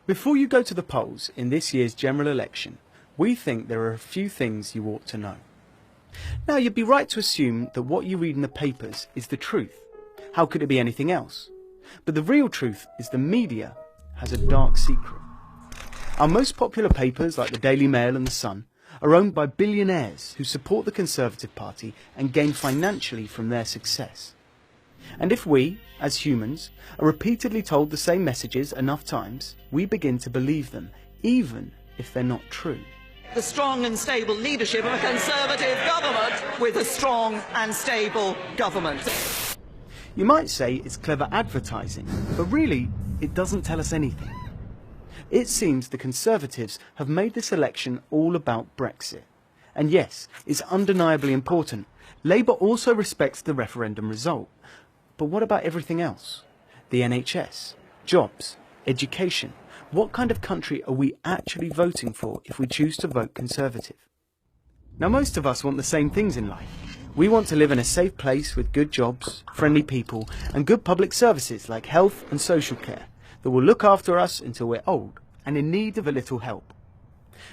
Before you go to the polls in this year's general election, we think there are a few things you ought to know. Now, you'd be right to assume that what you read in the papers is the truth. How could it be anything else? But the real truth is the media has a dark secret. Our most popular papers, like the Daily Mail and the Sun, are owned by billionaires who support the Conservative Party and gain financially from their success. And if we, as humans, are repeatedly told the same messages enough times, we begin to believe them, even if they're not true. The strong and stable leadership of a Conservative government with a strong and stable government. You might say it's clever advertising, but really, it doesn't tell us anything. It seems the Conservatives have made this election all about Brexit. And yes, it's undeniably important. Labour also respects the referendum result. But what about everything else? The NHS, jobs, education. What kind of country are we actually voting for if we choose to vote Conservative? Now, most of us want the same things in life. We want to live in a safe place with good jobs, friendly people, and good public services like health and social care that will look after us until we're old and in need of a little help.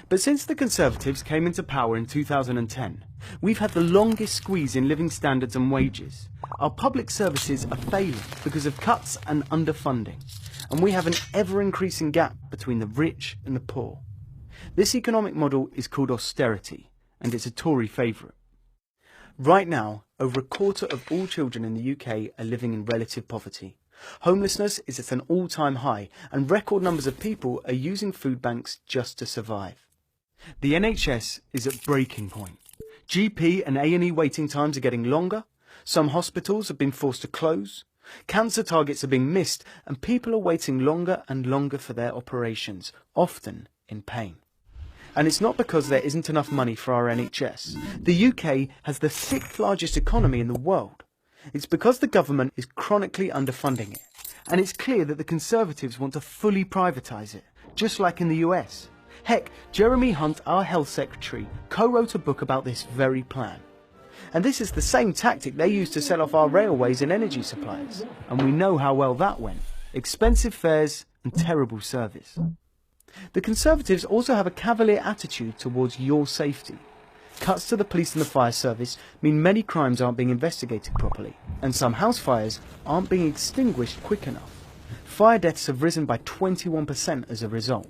But since the Conservatives came into power in 2010, we've had the longest squeeze in living standards and wages. Our public services are failing because of cuts and underfunding, and we have an ever-increasing gap between the rich and the poor. This economic model is called austerity, and it's a Tory favourite. Right now, over a quarter of all children in the UK are living in relative poverty. Homelessness is at an all-time high, and record numbers of people are using food banks just to survive. The NHS is at breaking point. GP and A&E waiting times are getting longer. Some hospitals have been forced to close. Cancer targets are being missed, and people are waiting longer and longer for their operations, often in pain. And it's not because there isn't enough money for our NHS. The UK has the 6th largest economy in the world. It's because the government is chronically underfunding it. And it's clear that the Conservatives want to fully privatise it, just like in the US. Heck, Jeremy Hunt, our health secretary, co-wrote a book about this very plan. And this is the same tactic they used to sell off our railways and energy suppliers. And we know how well that went. Expensive fares and terrible service. The Conservatives also have a cavalier attitude towards your safety. Cuts to the police and the fire service mean many crimes aren't being investigated properly, and some house fires aren't being extinguished quick enough. Fire deaths have risen by 21% as a result.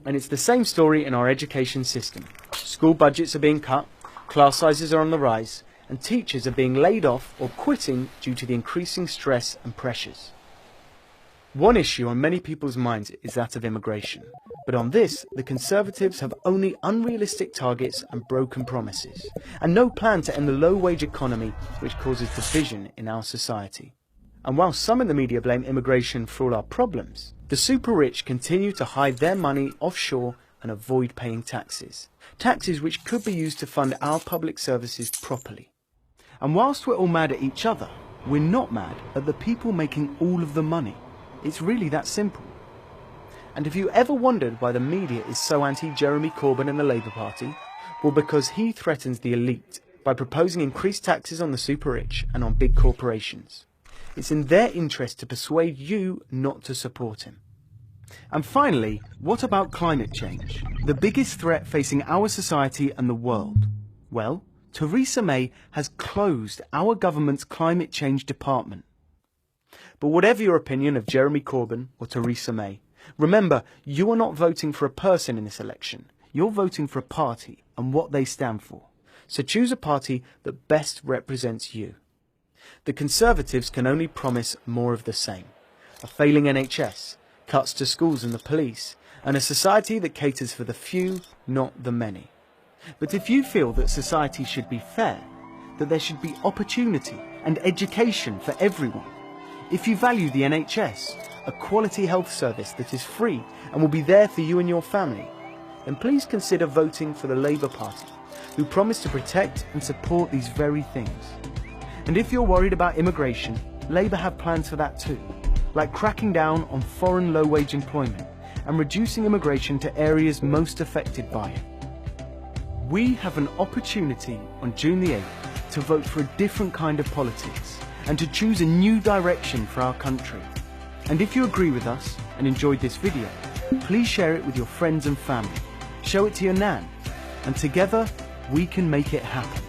And it's the same story in our education system. School budgets are being cut, class sizes are on the rise, and teachers are being laid off or quitting due to the increasing stress and pressures. One issue on many people's minds is that of immigration. But on this, the Conservatives have only unrealistic targets and broken promises, and no plan to end the low-wage economy which causes division in our society. And while some in the media blame immigration for all our problems, the super-rich continue to hide their money offshore and avoid paying taxes. Taxes which could be used to fund our public services properly. And whilst we're all mad at each other, we're not mad at the people making all of the money. It's really that simple. And if you ever wondered why the media is so anti-Jeremy Corbyn and the Labour Party, well, because he threatens the elite by proposing increased taxes on the super-rich and on big corporations. It's in their interest to persuade you not to support him. And finally, what about climate change? The biggest threat facing our society and the world. Well, Theresa May has closed our government's climate change department. But whatever your opinion of Jeremy Corbyn or Theresa May, remember, you are not voting for a person in this election. You're voting for a party and what they stand for. So choose a party that best represents you. The Conservatives can only promise more of the same. A failing NHS, cuts to schools and the police, and a society that caters for the few, not the many. But if you feel that society should be fair, that there should be opportunity and education for everyone, if you value the NHS, a quality health service that is free and will be there for you and your family, then please consider voting for the Labour Party, who promise to protect and support these very things. And if you're worried about immigration, Labour have plans for that too, like cracking down on foreign low-wage employment and reducing immigration to areas most affected by it. We have an opportunity on June the 8th to vote for a different kind of politics and to choose a new direction for our country. And if you agree with us and enjoyed this video, Please share it with your friends and family. Show it to your nan. And together, we can make it happen.